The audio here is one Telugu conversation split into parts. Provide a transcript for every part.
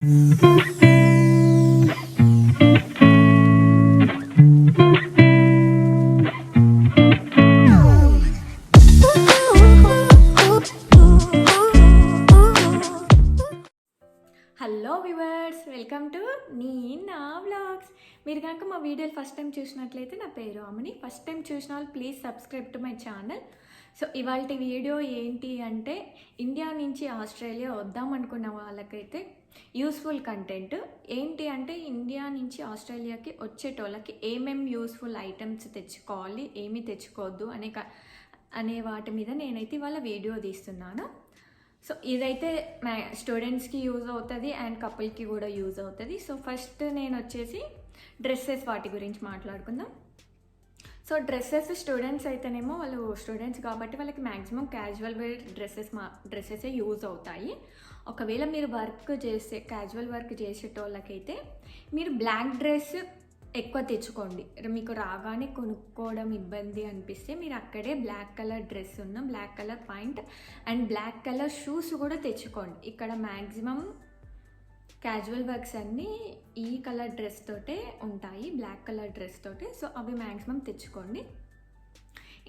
హలో వ్యూవర్స్, వెల్కమ్ టు నా వ్లాగ్స్. మీరు కనుక మా వీడియోలు ఫస్ట్ టైం చూసినట్లయితే నా పేరు అమని. ఫస్ట్ టైం చూసిన వాళ్ళు please subscribe to my channel. So ఇవాళ వీడియో ఏంటి అంటే, ఇండియా నుంచి ఆస్ట్రేలియా వద్దాం అనుకున్న వాళ్ళకైతే యూస్ఫుల్ కంటెంట్. ఏంటి అంటే, ఇండియా నుంచి ఆస్ట్రేలియాకి వచ్చేటోళ్ళకి ఏమేమి యూస్ఫుల్ ఐటమ్స్ తెచ్చుకోవాలి, ఏమి తెచ్చుకోవద్దు అనే వాటి మీద నేనైతే ఇవాళ వీడియో తీస్తున్నాను. సో ఇదైతే స్టూడెంట్స్కి యూజ్ అవుతుంది అండ్ కపుల్కి కూడా యూజ్ అవుతుంది. సో ఫస్ట్ నేను వచ్చేసి డ్రెస్సెస్ వాటి గురించి మాట్లాడుకుందాం. సో డ్రెస్సెస్ స్టూడెంట్స్ అయితేనేమో వాళ్ళు స్టూడెంట్స్ కాబట్టి వాళ్ళకి మ్యాక్సిమం క్యాజువల్ వేర్ డ్రెస్సెసే యూజ్ అవుతాయి. ఒకవేళ మీరు క్యాజువల్ వర్క్ చేసేటోళ్ళకైతే మీరు బ్లాక్ డ్రెస్ ఎక్కువ తెచ్చుకోండి. మీకు రాగానే కొనుక్కోవడం ఇబ్బంది అనిపిస్తే మీరు అక్కడే బ్లాక్ కలర్ డ్రెస్ ఉన్న black colour pant and black colour shoes కూడా తెచ్చుకోండి. ఇక్కడ మ్యాక్సిమం క్యాజువల్ వర్క్స్ అన్నీ ఈ కలర్ డ్రెస్ తోటే ఉంటాయి, బ్లాక్ కలర్ డ్రెస్ తోటే. సో అవి మ్యాక్సిమం తెచ్చుకోండి.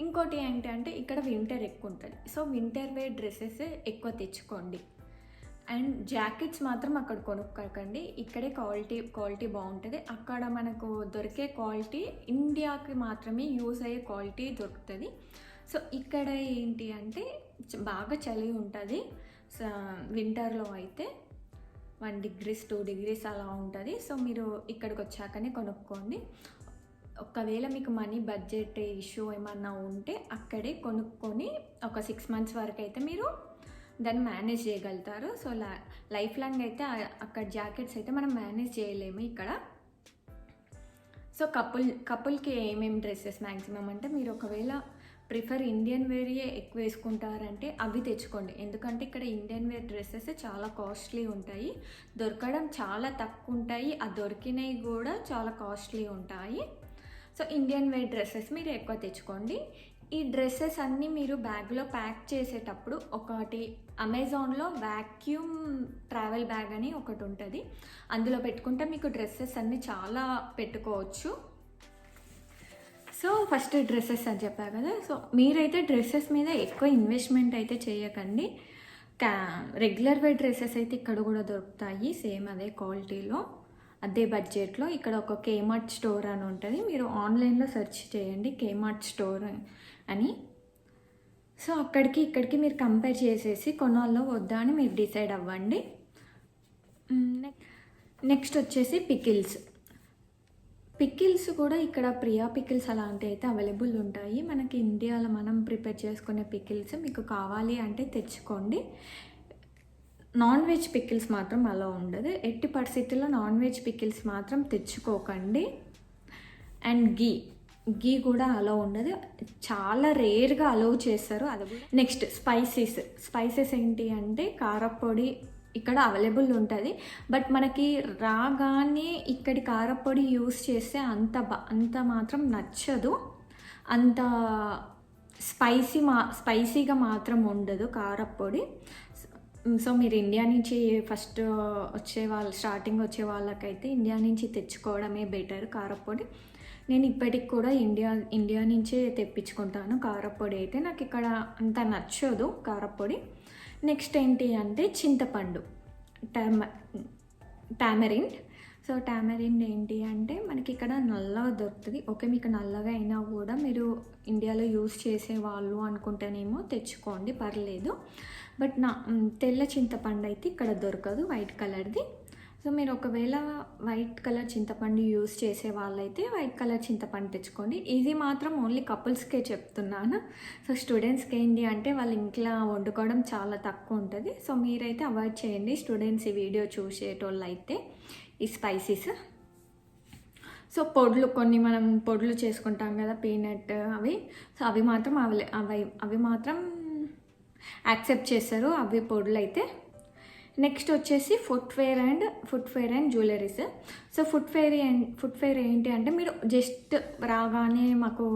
ఇంకోటి ఏంటంటే, ఇక్కడ వింటర్ ఎక్కువ ఉంటుంది. సో వింటర్ వేర్ డ్రెస్సెస్ ఎక్కువ తెచ్చుకోండి. అండ్ జాకెట్స్ మాత్రం అక్కడ కొనుక్కోకండి. ఇక్కడే క్వాలిటీ బాగుంటుంది. అక్కడ మనకు దొరికే క్వాలిటీ ఇండియాకి మాత్రమే యూజ్ అయ్యే క్వాలిటీ దొరుకుతుంది. సో ఇక్కడ ఏంటి అంటే బాగా చలి ఉంటుంది. వింటర్లో అయితే 1 degrees 2 degrees అలా ఉంటుంది. సో మీరు ఇక్కడికి వచ్చాకనే కొనుక్కోండి. ఒకవేళ మీకు మనీ బడ్జెట్ ఇష్యూ ఏమన్నా ఉంటే అక్కడే కొనుక్కొని ఒక 6 months వరకు అయితే మీరు దాన్ని మేనేజ్ చేయగలుగుతారు. సో లైఫ్ లాంగ్ అయితే అక్కడ జాకెట్స్ అయితే మనం మేనేజ్ చేయలేము ఇక్కడ. సో కపుల్కి ఏమేమి డ్రెస్సెస్ మ్యాక్సిమం అంటే, మీరు ఒకవేళ ప్రిఫర్ ఇండియన్ వేరియే ఎక్కువ వేసుకుంటారంటే అవి తెచ్చుకోండి. ఎందుకంటే ఇక్కడ ఇండియన్ వేర్ డ్రెస్సెస్ చాలా కాస్ట్లీ ఉంటాయి, దొరకడం చాలా తక్కువ ఉంటాయి. ఆ దొరికినవి కూడా చాలా కాస్ట్లీ ఉంటాయి. సో ఇండియన్ వేర్ డ్రెస్సెస్ మీరు ఎక్కువ తెచ్చుకోండి. ఈ డ్రెస్సెస్ అన్నీ మీరు బ్యాగ్లో ప్యాక్ చేసేటప్పుడు ఒకటి అమెజాన్లో వ్యాక్యూమ్ ట్రావెల్ బ్యాగ్ అని ఒకటి ఉంటుంది, అందులో పెట్టుకుంటే మీకు డ్రెస్సెస్ అన్నీ చాలా పెట్టుకోవచ్చు. సో ఫస్ట్ డ్రెస్సెస్ అని చెప్పా కదా. సో మీరైతే డ్రెస్సెస్ మీద ఎక్కువ ఇన్వెస్ట్మెంట్ అయితే చేయకండి. రెగ్యులర్ వేర్ డ్రెస్సెస్ అయితే ఇక్కడ కూడా దొరుకుతాయి, సేమ్ అదే క్వాలిటీలో అదే బడ్జెట్లో. ఇక్కడ ఒక కేమార్ట్ స్టోర్ అని ఉంటుంది, మీరు ఆన్లైన్లో సెర్చ్ చేయండి కేమార్ట్ స్టోర్ అని. సో ఇక్కడికి మీరు కంపేర్ చేసేసి కొనాలో వద్దా అని మీరు డిసైడ్ అవ్వండి. నెక్స్ట్ వచ్చేసి పికిల్స్ కూడా ఇక్కడ ప్రియా పికిల్స్ అలాంటివి అయితే అవైలబుల్ ఉంటాయి. మనకి ఇండియాలో మనం ప్రిపేర్ చేసుకునే పికిల్స్ మీకు కావాలి అంటే తెచ్చుకోండి. నాన్ వెజ్ పికిల్స్ మాత్రం అలా ఉండదు. ఎట్టి పరిస్థితుల్లో నాన్ వెజ్ పికిల్స్ మాత్రం తెచ్చుకోకండి. అండ్ గీ కూడా అలో ఉండదు, చాలా రేర్గా అలో చేస్తారు అది కూడా. నెక్స్ట్ స్పైసెస్ ఏంటి అంటే, కారపొడి ఇక్కడ అవైలబుల్ ఉంటుంది. బట్ మనకి రాగానే ఇక్కడి కారపొడి యూస్ చేస్తే అంత మాత్రం నచ్చదు. అంత స్పైసీగా మాత్రం ఉండదు కారపొడి. సో మీరు ఇండియా నుంచి ఫస్ట్ స్టార్టింగ్ వచ్చే వాళ్ళకైతే ఇండియా నుంచి తెచ్చుకోవడమే బెటర్ కారపొడి. నేను ఇప్పటికి కూడా ఇండియా నుంచే తెప్పించుకుంటాను కారపొడి. అయితే నాకు ఇక్కడ అంత నచ్చదు కారపొడి. నెక్స్ట్ ఏంటి అంటే చింతపండు, టామరిన్. సో టామరిన్ ఏంటి అంటే మనకి ఇక్కడ నల్లగా దొరుకుతుంది. ఓకే, మీకు నల్లగా అయినా కూడా మీరు ఇండియాలో యూస్ చేసే వాళ్ళు అనుకుంటేనేమో తెచ్చుకోండి, పర్లేదు. బట్ తెల్ల చింతపండు అయితే ఇక్కడ దొరకదు, వైట్ కలర్ది. సో మీరు ఒకవేళ వైట్ కలర్ చింతపండు యూస్ చేసే వాళ్ళైతే వైట్ కలర్ చింతపండు తెచ్చుకోండి. ఇది మాత్రం ఓన్లీ కపుల్స్కే చెప్తున్నాను. సో స్టూడెంట్స్కి ఏంటి అంటే వాళ్ళ ఇంట్లో వండుకోవడం చాలా తక్కువ ఉంటుంది. సో మీరైతే అవాయిడ్ చేయండి, స్టూడెంట్స్ ఈ వీడియో చూసేటోళ్ళు అయితే ఈ స్పైసెస్. సో కొన్ని మనం పొడులు చేసుకుంటాం కదా, పీనట్ అవి. సో అవి మాత్రం యాక్సెప్ట్ చేస్తారు, అవి పొడులు అయితే. నెక్స్ట్ వచ్చేసి footwear and jewelleries. So footwear ఏంటి అంటే, మీరు జస్ట్ రాగానే మాకు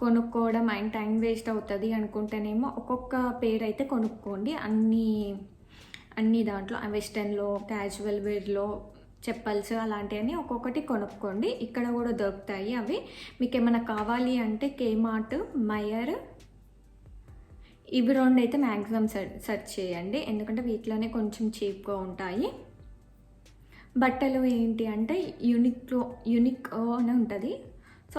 కొనుక్కోవడం అండ్ టైం వేస్ట్ అవుతుంది అనుకుంటేనేమో ఒక్కొక్క పేరు అయితే కొనుక్కోండి. అన్ని దాంట్లో వెస్టర్న్లో, క్యాజువల్ వేర్లో, చెప్పల్స్ అలాంటివన్నీ ఒక్కొక్కటి కొనుక్కోండి. ఇక్కడ కూడా దొరుకుతాయి అవి. మీకు ఏమైనా కావాలి అంటే కేమార్ట్, మయర్ ఇవి రెండు అయితే మ్యాక్సిమం సెర్చ్ చేయండి, ఎందుకంటే వీటిలోనే కొంచెం చీప్గా ఉంటాయి. బట్టలు ఏంటి అంటే యూనిక్ అని ఉంటుంది. సో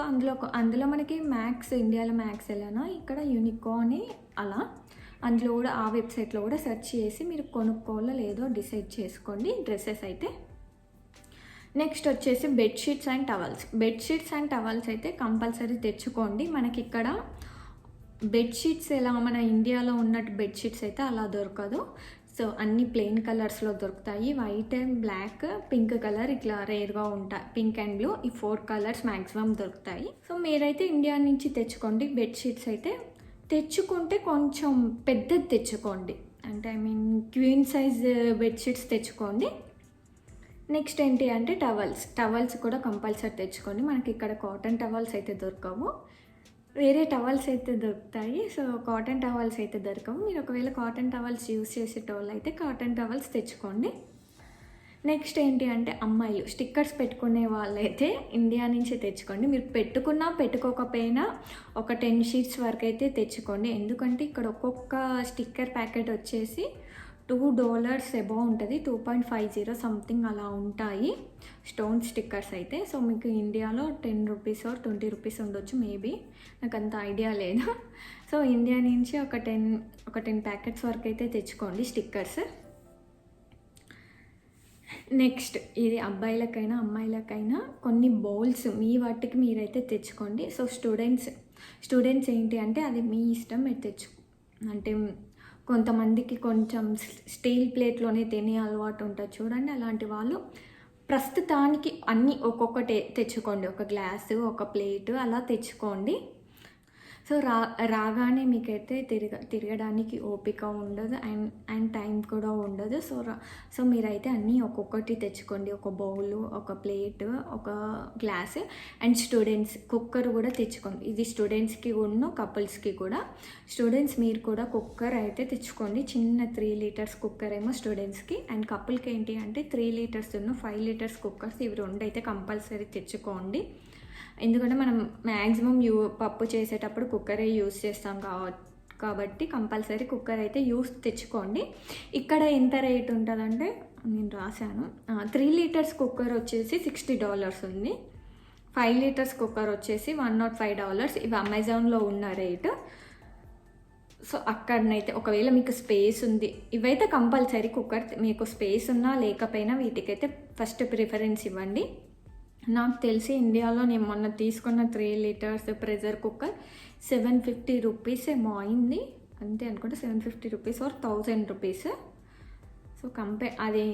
అందులో మనకి మ్యాక్స్, ఇండియాలో మ్యాక్స్ ఎలానో ఇక్కడ యూనికో అని అలా, అందులో కూడా ఆ వెబ్సైట్లో కూడా సెర్చ్ చేసి మీరు కొనుక్కోవాలో లేదో డిసైడ్ చేసుకోండి డ్రెస్సెస్ అయితే. నెక్స్ట్ వచ్చేసి బెడ్షీట్స్ అండ్ టవల్స్ అయితే కంపల్సరీ తెచ్చుకోండి. మనకి ఇక్కడ బెడ్షీట్స్ ఎలా మన ఇండియాలో ఉన్నట్టు బెడ్షీట్స్ అయితే అలా దొరకదు. సో అన్ని ప్లెయిన్ కలర్స్లో దొరుకుతాయి. White and black, pink colour ఇట్లా రేర్గా ఉంటాయి. పింక్ అండ్ బ్లూ ఈ 4 కలర్స్ మ్యాక్సిమం దొరుకుతాయి. సో మీరైతే ఇండియా నుంచి తెచ్చుకోండి. బెడ్షీట్స్ అయితే తెచ్చుకుంటే కొంచెం పెద్దది తెచ్చుకోండి, అంటే క్వీన్ సైజ్ బెడ్షీట్స్ తెచ్చుకోండి. నెక్స్ట్ ఏంటి అంటే టవల్స్ కూడా కంపల్సరీ తెచ్చుకోండి. మనకి ఇక్కడ కాటన్ టవల్స్ అయితే దొరకవు, వేరే టవల్స్ అయితే దొరుకుతాయి. సో కాటన్ టవల్స్ అయితే దొరకవు. మీరు ఒకవేళ కాటన్ టవల్స్ యూస్ చేసేటోళ్ళు అయితే కాటన్ టవల్స్ తెచ్చుకోండి. నెక్స్ట్ ఏంటి అంటే అమ్మాయిలు స్టిక్కర్స్ పెట్టుకునే వాళ్ళైతే ఇండియా నుంచి తెచ్చుకోండి. మీరు పెట్టుకున్నా పెట్టుకోకపోయినా ఒక 10 షీట్స్ వరకు అయితే తెచ్చుకోండి, ఎందుకంటే ఇక్కడ ఒక్కొక్క స్టిక్కర్ ప్యాకెట్ వచ్చేసి $2 అబౌవ్ ఉంటుంది. 2.50 సంథింగ్ అలా ఉంటాయి స్టోన్ స్టిక్కర్స్ అయితే. సో మీకు ఇండియాలో 10 రూపీస్ ఆర్ 20 రూపీస్ ఉండొచ్చు, మేబీ, నాకు అంత ఐడియా లేదు. సో ఇండియా నుంచి ఒక 10 ప్యాకెట్స్ వరకు అయితే తెచ్చుకోండి స్టిక్కర్స్. నెక్స్ట్ ఇది అబ్బాయిలకైనా అమ్మాయిలకైనా కొన్ని బౌల్స్ మీ వాటికి మీరైతే తెచ్చుకోండి. సో స్టూడెంట్స్ ఏంటి అంటే అది మీ ఇష్టం, మీరు అంటే కొంతమందికి కొంచెం స్టీల్ ప్లేట్లోనే తినే అలవాటు ఉంటుంది చూడండి, అలాంటి వాళ్ళు ప్రస్తుతానికి అన్నీ ఒక్కొక్కటి తెచ్చుకోండి. ఒక గ్లాసు, ఒక ప్లేటు అలా తెచ్చుకోండి. సో రాగానే మీకైతే తిరగడానికి ఓపిక ఉండదు అండ్ టైం కూడా ఉండదు. సో మీరైతే అన్నీ ఒక్కొక్కటి తెచ్చుకోండి. ఒక బౌలు, ఒక ప్లేట్, ఒక గ్లాస్. అండ్ స్టూడెంట్స్ కుక్కర్ కూడా తెచ్చుకోండి. ఇది స్టూడెంట్స్కి ఉన్న కపుల్స్కి కూడా. స్టూడెంట్స్ మీరు కూడా కుక్కర్ అయితే తెచ్చుకోండి. చిన్న 3 లీటర్స్ కుక్కర్ ఏమో స్టూడెంట్స్కి, అండ్ కపుల్కి ఏంటి అంటే 3 లీటర్స్ 5 లీటర్స్ కుక్కర్స్, ఇవి 2 అయితే కంపల్సరీ తెచ్చుకోండి. ఎందుకంటే మనం మ్యాక్సిమం పప్పు చేసేటప్పుడు కుక్కరే యూస్ చేస్తాం కాబట్టి కంపల్సరీ కుక్కర్ అయితే తెచ్చుకోండి. ఇక్కడ ఎంత రేట్ ఉంటుందంటే నేను రాశాను, 3 లీటర్స్ కుక్కర్ వచ్చేసి $60 ఉంది. 5 లీటర్స్ కుక్కర్ వచ్చేసి $105. ఇవి అమెజాన్లో ఉన్న రేటు. సో అక్కడనైతే ఒకవేళ మీకు స్పేస్ ఉంది, ఇవైతే కంపల్సరీ కుక్కర్ మీకు స్పేస్ ఉన్నా లేకపోయినా వీటికైతే ఫస్ట్ ప్రిఫరెన్స్ ఇవ్వండి. నాకు తెలిసి ఇండియాలో నేను మొన్న తీసుకున్న 3 లీటర్స్ ప్రెషర్ కుక్కర్ 750 రూపీస్ ఏమో అయింది, అంతే అనుకుంటే 750 రూపీస్ ఆర్ 1000 రూపీస్. సో అది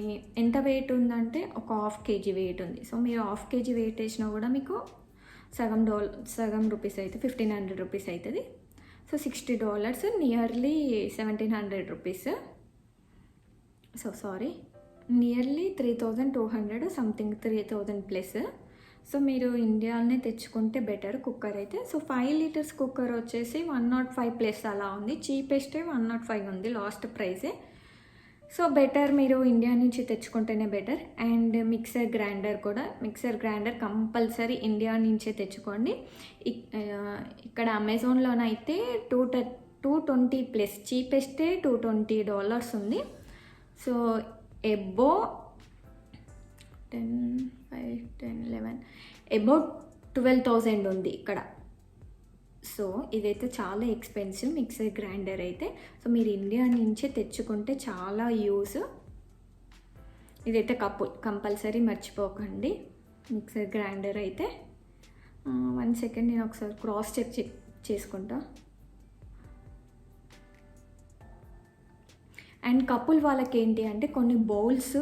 ఎంత వెయిట్ ఉందంటే ఒక ½ కేజీ వెయిట్ ఉంది. సో మీరు ½ కేజీ వెయిట్ వేసినా కూడా మీకు సగం రూపీస్ అయితే 1500 రూపీస్ అవుతుంది. So $60, nearly 1700 rupees. So sorry, nearly 3200 something, 3000 plus. So మీరు ఇండియాలోనే తెచ్చుకుంటే బెటర్ కుక్కర్ అయితే. సో 5 లీటర్స్ కుక్కర్ వచ్చేసి 105 ప్లస్ అలా ఉంది, చీపెస్టే 105 ఉంది లాస్ట్ ప్రైజే. సో బెటర్ మీరు ఇండియా నుంచి తెచ్చుకుంటేనే better. And mixer grinder compulsory India నుంచే తెచ్చుకోండి. ఇక్కడ అమెజాన్లోనైతే 220 ప్లస్, చీపెస్టే $220 ఉంది. సో ఎబో 10, 5, 10, 11 అబౌట్ 12,000 ఉంది ఇక్కడ. సో ఇదైతే చాలా ఎక్స్పెన్సివ్ మిక్సర్ గ్రైండర్ అయితే. సో మీరు ఇండియా నుంచే తెచ్చుకుంటే చాలా యూస్. ఇదైతే కంపల్సరీ మర్చిపోకండి మిక్సర్ గ్రైండర్ అయితే. 1 సెకండ్, నేను ఒకసారి క్రాస్ చెక్ చేసుకుంటా. అండ్ కపుల్ వాళ్ళకి ఏంటి అంటే కొన్ని బౌల్స్,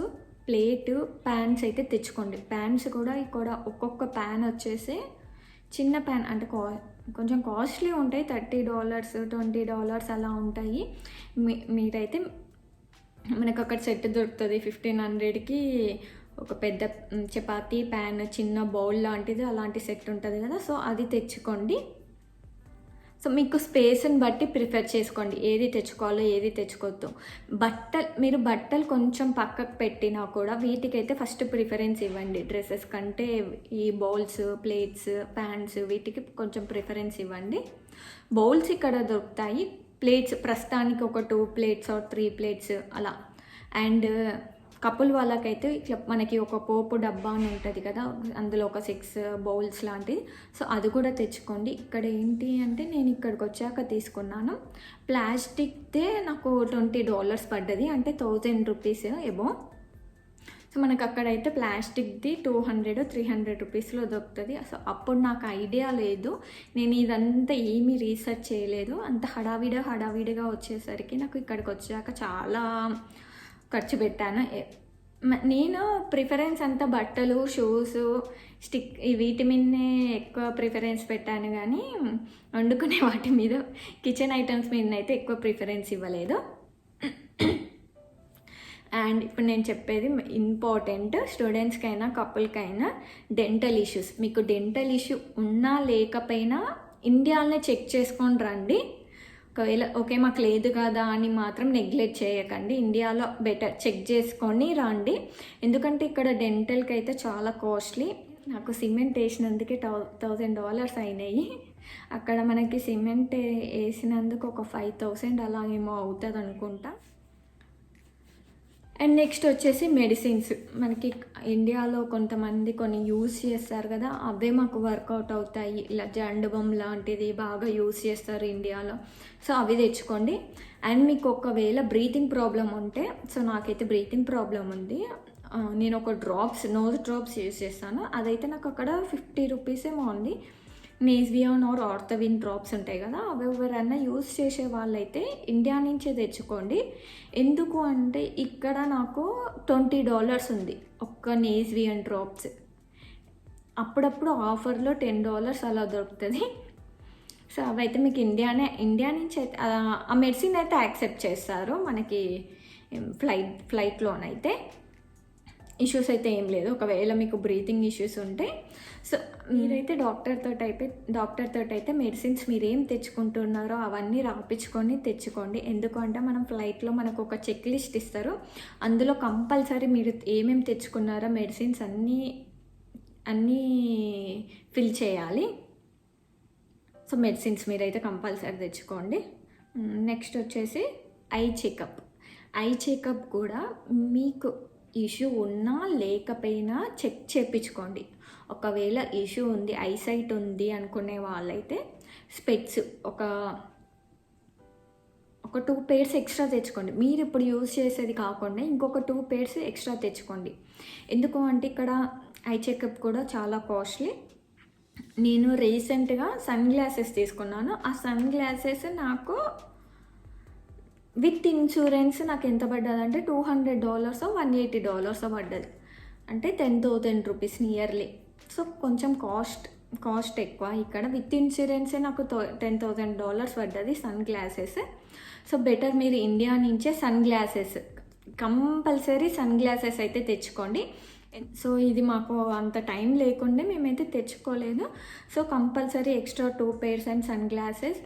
ప్లేట్, ప్యాన్స్ అయితే తెచ్చుకోండి. ప్యాన్స్ కూడా ఇక్కడ ఒక్కొక్క ప్యాన్ వచ్చేసి చిన్న ప్యాన్ అంటే కొంచెం కాస్ట్లీ ఉంటాయి, $30, $20 అలా ఉంటాయి. మీరైతే మనకు అక్కడ సెట్ దొరుకుతుంది 1500కి. ఒక పెద్ద చపాతీ ప్యాన్, చిన్న బౌల్ లాంటిది అలాంటి సెట్ ఉంటుంది కదా, సో అది తెచ్చుకోండి. సో మీకు స్పేస్ని బట్టి ప్రిఫర్ చేసుకోండి, ఏది తెచ్చుకోవాలో ఏది తెచ్చుకోవద్దు. మీరు బట్టలు కొంచెం పక్కకు పెట్టినా కూడా వీటికైతే ఫస్ట్ ప్రిఫరెన్స్ ఇవ్వండి. డ్రెస్సెస్ కంటే ఈ బౌల్స్, ప్లేట్స్, ప్యాన్స్ వీటికి కొంచెం ప్రిఫరెన్స్ ఇవ్వండి. బౌల్స్ ఇక్కడ దొరుకుతాయి, ప్లేట్స్ ప్రస్తుతానికి ఒక 2 ప్లేట్స్ ఆర్ 3 ప్లేట్స్ అలా. అండ్ కపుల్ వాళ్ళకైతే ఇట్లా మనకి ఒక పోపు డబ్బా అని ఉంటుంది కదా, అందులో ఒక 6 బౌల్స్ లాంటిది. సో అది కూడా తెచ్చుకోండి. ఇక్కడ ఏంటి అంటే నేను ఇక్కడికి వచ్చాక తీసుకున్నాను. ప్లాస్టిక్దే నాకు $20 పడ్డది, అంటే 1000 రూపీస్ ఎబో. సో మనకు అక్కడైతే ప్లాస్టిక్ది 200-300 రూపీస్లో దొరుకుతుంది. సో అప్పుడు నాకు ఐడియా లేదు, నేను ఇదంతా ఏమీ రీసెర్చ్ చేయలేదు. అంత హడావిడిగా వచ్చేసరికి నాకు ఇక్కడికి వచ్చాక చాలా ఖర్చు పెట్టాను. నేను ప్రిఫరెన్స్ అంతా బట్టలు, షూస్, వీటి మీదనే ఎక్కువ ప్రిఫరెన్స్ పెట్టాను, కానీ వండుకునే వాటి మీద, కిచెన్ ఐటమ్స్ మీద అయితే ఎక్కువ ప్రిఫరెన్స్ ఇవ్వలేదు. అండ్ ఇప్పుడు నేను చెప్పేది ఇంపార్టెంట్, స్టూడెంట్స్కైనా కపుల్కైనా డెంటల్ ఇష్యూస్. మీకు డెంటల్ ఇష్యూ ఉన్నా లేకపోయినా ఇండియాలోనే చెక్ చేసుకొని రండి. ఒకవేళ ఓకే మాకు లేదు కదా అని మాత్రం నెగ్లెక్ట్ చేయకండి. ఇండియాలో బెటర్ చెక్ చేసుకొని రండి, ఎందుకంటే ఇక్కడ డెంటల్కి అయితే చాలా కాస్ట్లీ. నాకు సిమెంట్ వేసినందుకే $1000 అయినాయి. అక్కడ మనకి సిమెంట్ వేసినందుకు ఒక 5000 అలాగేమో అవుతుంది అనుకుంటా. అండ్ నెక్స్ట్ వచ్చేసి మెడిసిన్స్. మనకి ఇండియాలో కొంతమంది కొన్ని యూజ్ చేస్తారు కదా, అవే మాకు వర్కౌట్ అవుతాయి. ఇలా జండుబం లాంటిది బాగా యూజ్ చేస్తారు ఇండియాలో, సో అవి తెచ్చుకోండి. అండ్ మీకు ఒకవేళ బ్రీతింగ్ ప్రాబ్లం ఉంటే, సో నాకైతే బ్రీతింగ్ ప్రాబ్లం ఉంది, నేను ఒక నోజ్ డ్రాప్స్ యూజ్ చేస్తాను. అదైతే నాకు అక్కడ 50 రూపీస్ ఏమో ఉంది. నేస్వియాన్ ఆర్ ఆర్థవిన్ డ్రాప్స్ ఉంటాయి కదా, అవి ఎవరైనా యూజ్ చేసే వాళ్ళైతే ఇండియా నుంచే తెచ్చుకోండి. ఎందుకు అంటే ఇక్కడ నాకు $20 ఉంది ఒక్క నేస్వియాన్ డ్రాప్స్. అప్పుడప్పుడు ఆఫర్లో $10 అలా దొరుకుతుంది. సో అవైతే మీకు ఇండియా నుంచి అయితే ఆ మెడిసిన్ అయితే యాక్సెప్ట్ చేస్తారు మనకి ఫ్లైట్లోనైతే. ఇష్యూస్ అయితే ఏం లేదు ఒకవేళ మీకు బ్రీతింగ్ ఇష్యూస్ ఉంటే. సో మీరైతే డాక్టర్తో అయితే మెడిసిన్స్ మీరు ఏం తెచ్చుకుంటున్నారో అవన్నీ రాపించుకొని తెచ్చుకోండి. ఎందుకంటే మనం ఫ్లైట్లో మనకు ఒక చెక్ లిస్ట్ ఇస్తారు, అందులో కంపల్సరీ మీరు ఏమేమి తెచ్చుకున్నారో మెడిసిన్స్ అన్నీ ఫిల్ చేయాలి. సో మెడిసిన్స్ మీరైతే కంపల్సరీ తెచ్చుకోండి. నెక్స్ట్ వచ్చేసి ఐ చెకప్ కూడా మీకు ఇష్యూ ఉన్నా లేకపోయినా చెక్ చేయించుకోండి. ఒకవేళ ఇష్యూ ఉంది, ఐసైట్ ఉంది అనుకునే వాళ్ళైతే స్పెట్స్ ఒక 2 pairs ఎక్స్ట్రా తెచ్చుకోండి. మీరు ఇప్పుడు యూజ్ చేసేది కాకుండా ఇంకొక 2 pairs ఎక్స్ట్రా తెచ్చుకోండి. ఎందుకు అంటే ఇక్కడ ఐ చెకప్ కూడా చాలా కాస్ట్లీ. నేను రీసెంట్గా సన్ గ్లాసెస్ తీసుకున్నాను. ఆ సన్ గ్లాసెస్ నాకు విత్ ఇన్సూరెన్స్ నాకు ఎంత పడ్డది అంటే $200 $180 పడ్డది, అంటే 10,000 రూపీస్ నియర్లీ. సో కొంచెం కాస్ట్ ఎక్కువ. ఇక్కడ విత్ ఇన్సూరెన్సే నాకు $10,000 పడ్డది సన్ గ్లాసెస్. సో బెటర్ మీరు ఇండియా నుంచే కంపల్సరీ సన్ గ్లాసెస్ అయితే తెచ్చుకోండి. సో ఇది మాకు అంత టైం లేకుండే మేమైతే తెచ్చుకోలేదు. So compulsory extra 2 pairs and sun glasses.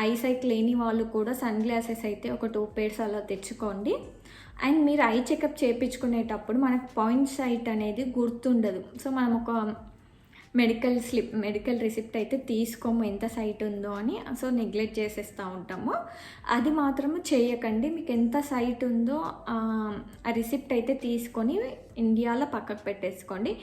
Eyesight లేని వాళ్ళు కూడా సన్ గ్లాసెస్ అయితే ఒక 2 pairs అలా తెచ్చుకోండి. అండ్ మీరు ఐ చెకప్ చేయించుకునేటప్పుడు మనకు పాయింట్ సైట్ అనేది గుర్తుండదు. సో మనం ఒక మెడికల్ రిసిప్ట్ అయితే తీసుకోము ఎంత సైట్ ఉందో అని. సో నెగ్లెక్ట్ చేసేస్తూ ఉంటాము. అది మాత్రము చేయకండి. మీకు ఎంత సైట్ ఉందో ఆ రిసిప్ట్ అయితే తీసుకొని ఇండియాలో పక్కకు పెట్టేసుకోండి.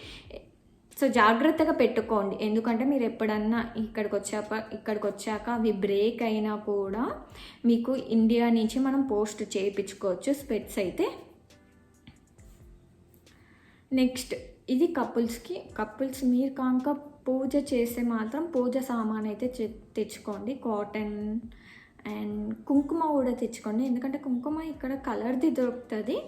సో జాగ్రత్తగా పెట్టుకోండి, ఎందుకంటే మీరు ఎప్పుడన్నా ఇక్కడికి వచ్చాక అవి బ్రేక్ అయినా కూడా మీకు ఇండియా నుంచి మనం పోస్ట్ చేయించుకోవచ్చు స్పెట్స్ అయితే. నెక్స్ట్ ఇది కపుల్స్ మీరు కాక పూజ చేస్తే మాత్రం పూజ సామాన్ అయితే తెచ్చుకోండి. కాటన్ అండ్ కుంకుమ కూడా తెచ్చుకోండి, ఎందుకంటే కుంకుమ ఇక్కడ కలర్ది దొరుకుతుంది.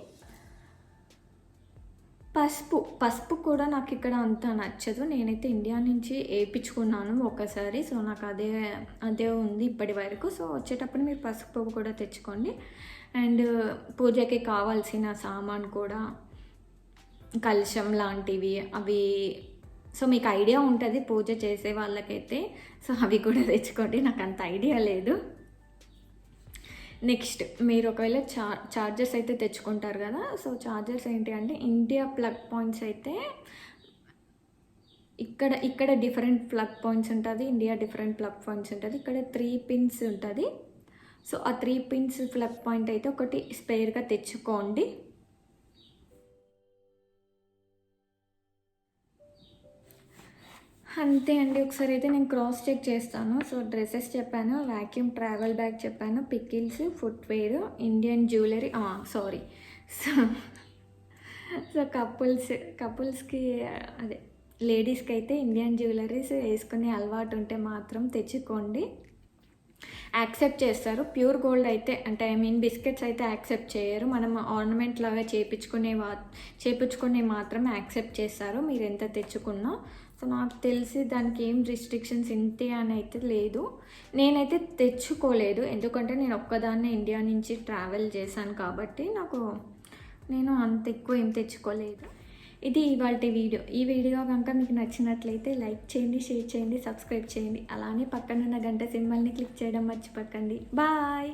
పసుపు కూడా నాకు ఇక్కడ అంత నచ్చదు. నేనైతే ఇండియా నుంచి వేయించుకున్నాను ఒకసారి. సో నాకు అదే ఉంది ఇప్పటి వరకు. సో వచ్చేటప్పుడు మీరు పసుపు కూడా తెచ్చుకోండి. అండ్ పూజకి కావాల్సిన సామాన్ కూడా కలశం లాంటివి అవి సో మీకు ఐడియా ఉంటుంది పూజ చేసే వాళ్ళకైతే. సో అవి కూడా తెచ్చుకోండి, నాకు అంత ఐడియా లేదు. నెక్స్ట్ మీరు ఒకవేళ చార్జర్స్ అయితే తెచ్చుకుంటారు కదా. సో చార్జర్స్ ఏంటి అంటే ఇండియా ప్లగ్ పాయింట్స్ అయితే ఇక్కడ డిఫరెంట్ ప్లగ్ పాయింట్స్ ఉంటుంది, ఇండియా డిఫరెంట్ ప్లగ్ పాయింట్స్ ఉంటుంది. ఇక్కడ 3 పిన్స్ ఉంటుంది. సో ఆ 3 పిన్స్ ప్లగ్ పాయింట్ అయితే ఒకటి స్పేర్గా తెచ్చుకోండి. అంతే అండి. ఒకసారి అయితే నేను క్రాస్ చెక్ చేస్తాను. సో డ్రెస్సెస్ చెప్పాను, వ్యాక్యూమ్ ట్రావెల్ బ్యాగ్ చెప్పాను, pickles, footwear, Indian jewellery, sari. So so కపుల్స్కి అదే లేడీస్కి అయితే ఇండియన్ జ్యువెలరీస్ వేసుకునే అలవాటు ఉంటే మాత్రం తెచ్చుకోండి, యాక్సెప్ట్ చేస్తారు. ప్యూర్ గోల్డ్ అయితే అంటే బిస్కెట్స్ అయితే యాక్సెప్ట్ చేయరు. మనం ఆర్నమెంట్ లాగా చేపించుకునే మాత్రం యాక్సెప్ట్ చేస్తారు మీరు ఎంత తెచ్చుకున్నా. సో నాకు తెలిసి దానికి ఏం రిస్ట్రిక్షన్స్ ఇంతే అని అయితే లేదు. నేనైతే తెచ్చుకోలేదు, ఎందుకంటే నేను ఒక్కదాన్నే ఇండియా నుంచి ట్రావెల్ చేశాను కాబట్టి నేను అంత ఎక్కువ ఏం తెచ్చుకోలేదు. ఇది ఇవాళ వీడియో. ఈ వీడియో కనుక మీకు నచ్చినట్లయితే లైక్ చేయండి, షేర్ చేయండి, సబ్స్క్రైబ్ చేయండి. అలానే పక్కనున్న గంట సింబల్ని క్లిక్ చేయడం మర్చిపోకండి. బాయ్.